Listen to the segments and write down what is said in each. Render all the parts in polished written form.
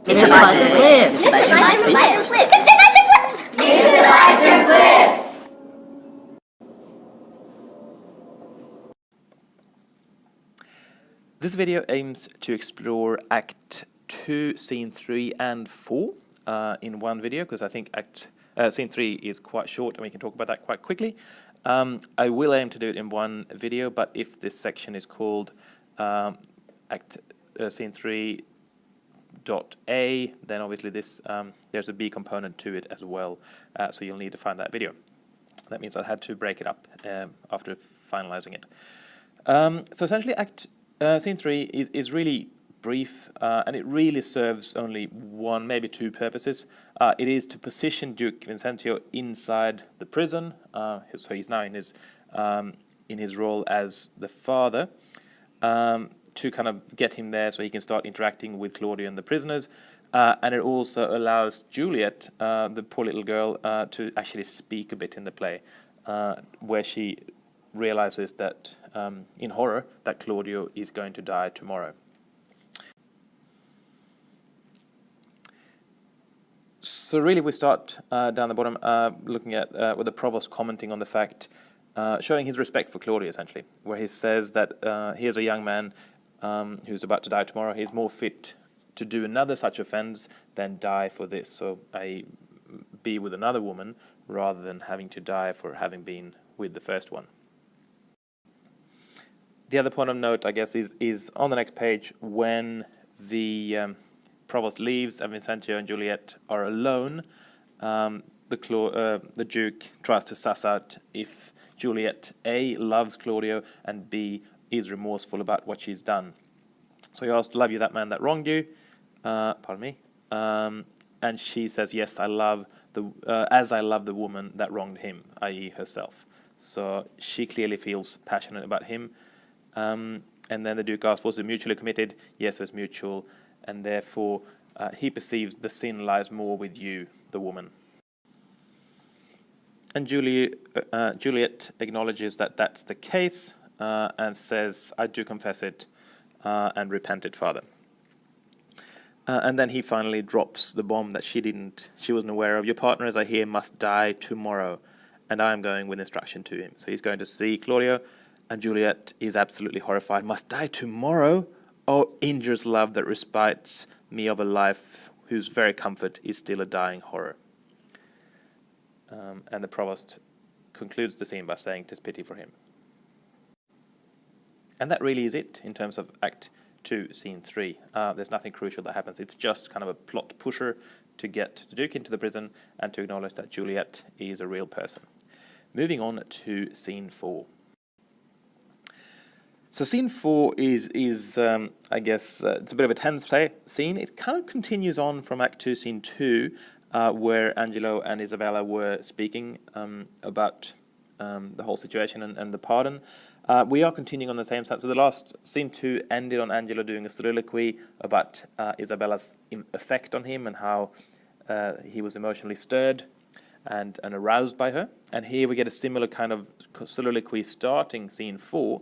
Mr. Bison flips! Mr. Bison flips! Mr. Bison flips! Mr. Bison flips! This video aims to explore Act 2, Scene 3 and 4 in one video, because I think Scene 3 is quite short and we can talk about that quite quickly. I will aim to do it in one video, but if this section is called Scene 3 .a, then obviously this there's a B component to it as well, so you'll need to find that video. That means I had to break it up after finalizing it. So essentially Scene 3 is really brief, and it really serves only one, maybe two purposes. It is to position Duke Vincentio inside the prison, so he's now in his role as the father, to kind of get him there so he can start interacting with Claudio and the prisoners. And it also allows Juliet, the poor little girl, to actually speak a bit in the play, where she realizes that, in horror, that Claudio is going to die tomorrow. So really we start down the bottom, looking at with the provost commenting on the fact, showing his respect for Claudio, essentially, where he says that he is a young man who's about to die tomorrow. He's more fit to do another such offense than die for this, so be with another woman rather than having to die for having been with the first one. The other point of note, I guess, is on the next page when the provost leaves and Vincentio and Juliet are alone. The Duke tries to suss out if Juliet A, loves Claudio, and B, is remorseful about what she's done. So he asks, "Love you that man that wronged you?" Pardon me. And she says, "Yes, I love as I love the woman that wronged him," i.e. herself. So she clearly feels passionate about him. And then the Duke asks, "Was it mutually committed?" "Yes, it was mutual, and therefore he perceives the sin lies more with you, the woman." And Juliet acknowledges that that's the case, and says, "I do confess it and repent it, Father." And then he finally drops the bomb that she wasn't aware of. "Your partner, as I hear, must die tomorrow, and I am going with instruction to him." So he's going to see Claudio, and Juliet is absolutely horrified. "Must die tomorrow? Oh, injurious love that respites me of a life whose very comfort is still a dying horror." And the provost concludes the scene by saying, "'Tis pity for him." And that really is it in terms of Act 2, Scene 3. There's nothing crucial that happens. It's just kind of a plot pusher to get the Duke into the prison and to acknowledge that Juliet is a real person. Moving on to Scene 4. So Scene 4 is I guess, it's a bit of a tense scene. It kind of continues on from Act 2, Scene 2, where Angelo and Isabella were speaking about the whole situation and the pardon. We are continuing on the same side. So the last Scene 2 ended on Angelo doing a soliloquy about Isabella's effect on him and how he was emotionally stirred and aroused by her. And here we get a similar kind of soliloquy starting Scene 4,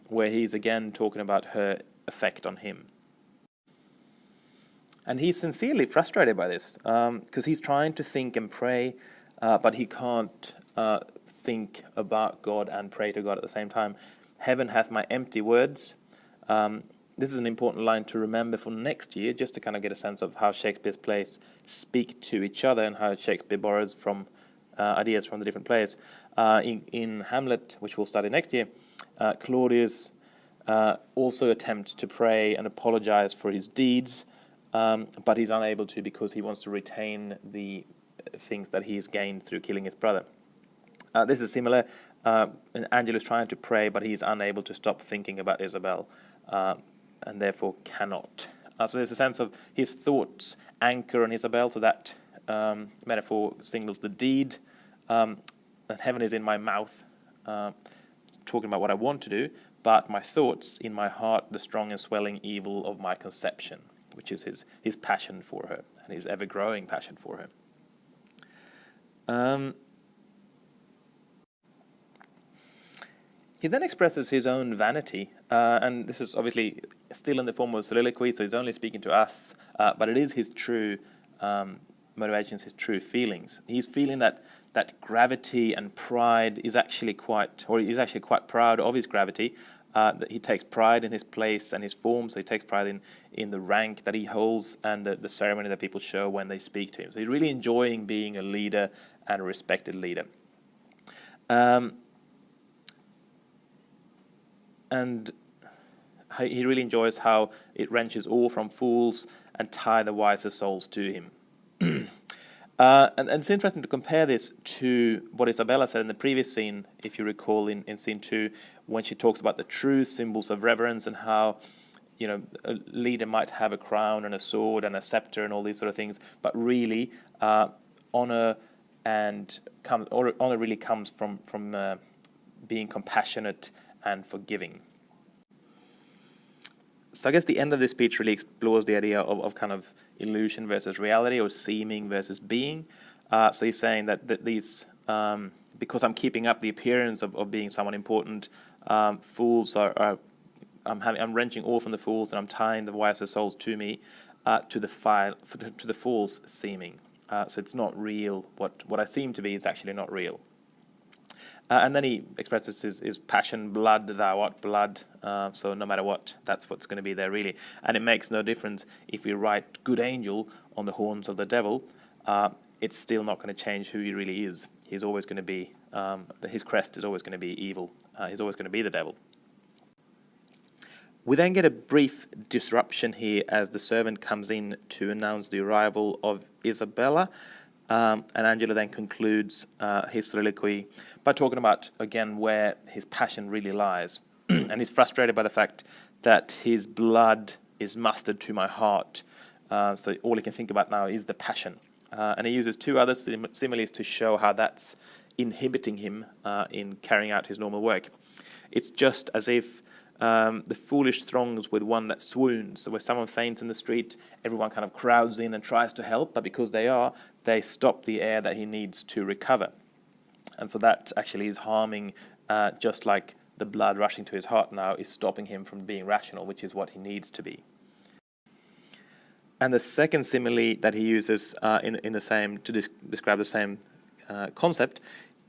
where he's again talking about her effect on him. And he's sincerely frustrated by this, because he's trying to think and pray, but he can't think about God and pray to God at the same time. "Heaven hath my empty words." This is an important line to remember for next year, just to kind of get a sense of how Shakespeare's plays speak to each other and how Shakespeare borrows from ideas from the different plays. In Hamlet, which we'll study next year, Claudius also attempts to pray and apologize for his deeds, but he's unable to because he wants to retain the things that he's gained through killing his brother. This is similar. Angelo's trying to pray, but he's unable to stop thinking about Isabel, and therefore cannot. So there's a sense of his thoughts anchor on Isabel, so that metaphor signals the deed. And heaven is in my mouth, talking about what I want to do, but my thoughts in my heart, the strong and swelling evil of my conception, which is his passion for her, and his ever-growing passion for her. He then expresses his own vanity, and this is obviously still in the form of soliloquy, so he's only speaking to us, but it is his true motivations, his true feelings. He's feeling that gravity and pride is actually he's actually quite proud of his gravity. That he takes pride in his place and his form, so he takes pride in the rank that he holds and the ceremony that people show when they speak to him. So he's really enjoying being a leader and a respected leader. And he really enjoys how it wrenches all from fools and tie the wiser souls to him. And it's interesting to compare this to what Isabella said in the previous scene, if you recall, in scene 2, when she talks about the true symbols of reverence and how, a leader might have a crown and a sword and a scepter and all these sort of things, but really honor really comes from being compassionate and forgiving. So I guess the end of this speech really explores the idea of kind of illusion versus reality, or seeming versus being. So he's saying that these, because I'm keeping up the appearance of being someone important, fools I'm wrenching all from the fools, and I'm tying the wiser souls to me, to the fools seeming. So it's not real. What I seem to be is actually not real. And then he expresses his passion, blood, thou art blood. So no matter what, that's what's going to be there, really. And it makes no difference if we write good angel on the horns of the devil. It's still not going to change who he really is. He's always going to be, his crest is always going to be evil. He's always going to be the devil. We then get a brief disruption here as the servant comes in to announce the arrival of Isabella. And Angelo then concludes his soliloquy by talking about, again, where his passion really lies. And he's frustrated by the fact that his blood is mustered to my heart. So all he can think about now is the passion. And he uses two other similes to show how that's inhibiting him in carrying out his normal work. It's just as if the foolish throngs with one that swoons. So where someone faints in the street, everyone kind of crowds in and tries to help, but because they stop the air that he needs to recover. And so that actually is harming, just like the blood rushing to his heart now is stopping him from being rational, which is what he needs to be. And the second simile that he uses in the same to describe the same concept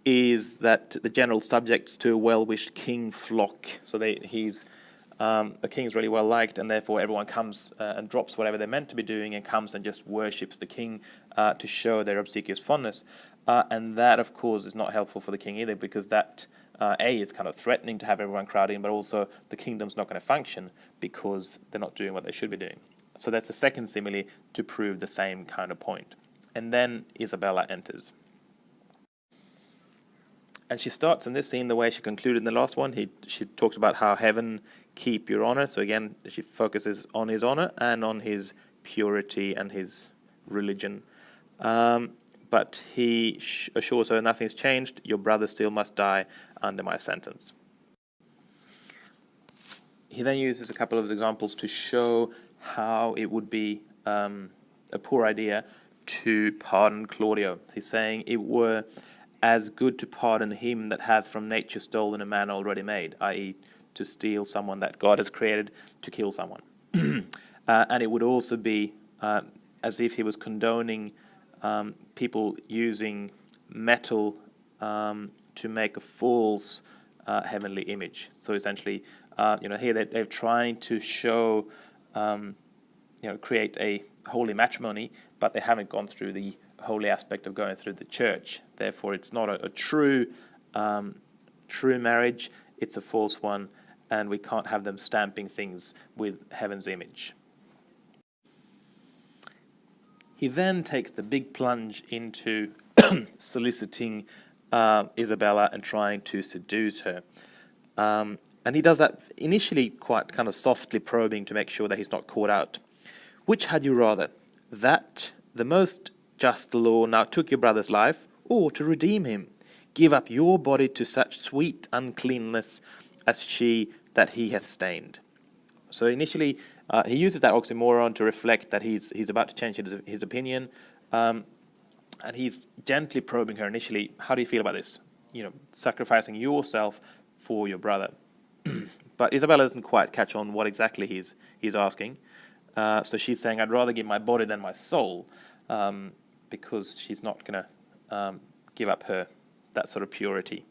is that the general subjects to a well-wished king flock. So the king's really well liked, and therefore everyone comes and drops whatever they're meant to be doing and comes and just worships the king to show their obsequious fondness. And that, of course, is not helpful for the king either, because that, it's kind of threatening to have everyone crowding, but also the kingdom's not going to function because they're not doing what they should be doing. So that's the second simile to prove the same kind of point. And then Isabella enters. And she starts in this scene the way she concluded in the last one. She talks about how heaven keep your honor. So again, she focuses on his honor and on his purity and his religion. But he assures her nothing's changed. Your brother still must die under my sentence. He then uses a couple of examples to show how it would be a poor idea to pardon Claudio. He's saying it were as good to pardon him that hath from nature stolen a man already made, i.e. to steal someone that God has created to kill someone. And it would also be as if he was condoning people using metal to make a false heavenly image. So essentially, here they're trying to show, create a holy matrimony, but they haven't gone through the holy aspect of going through the church. Therefore, it's not a true marriage. It's a false one, and we can't have them stamping things with heaven's image. He then takes the big plunge into soliciting Isabella and trying to seduce her. And he does that initially quite kind of softly probing to make sure that he's not caught out. Which had you rather, that the most just law now took your brother's life, or to redeem him, give up your body to such sweet uncleanness as she that he hath stained? So initially, he uses that oxymoron to reflect that he's about to change his opinion, and he's gently probing her initially. How do you feel about this? Sacrificing yourself for your brother. But Isabella doesn't quite catch on what exactly he's asking. So she's saying, I'd rather give my body than my soul, because she's not going to give up that sort of purity.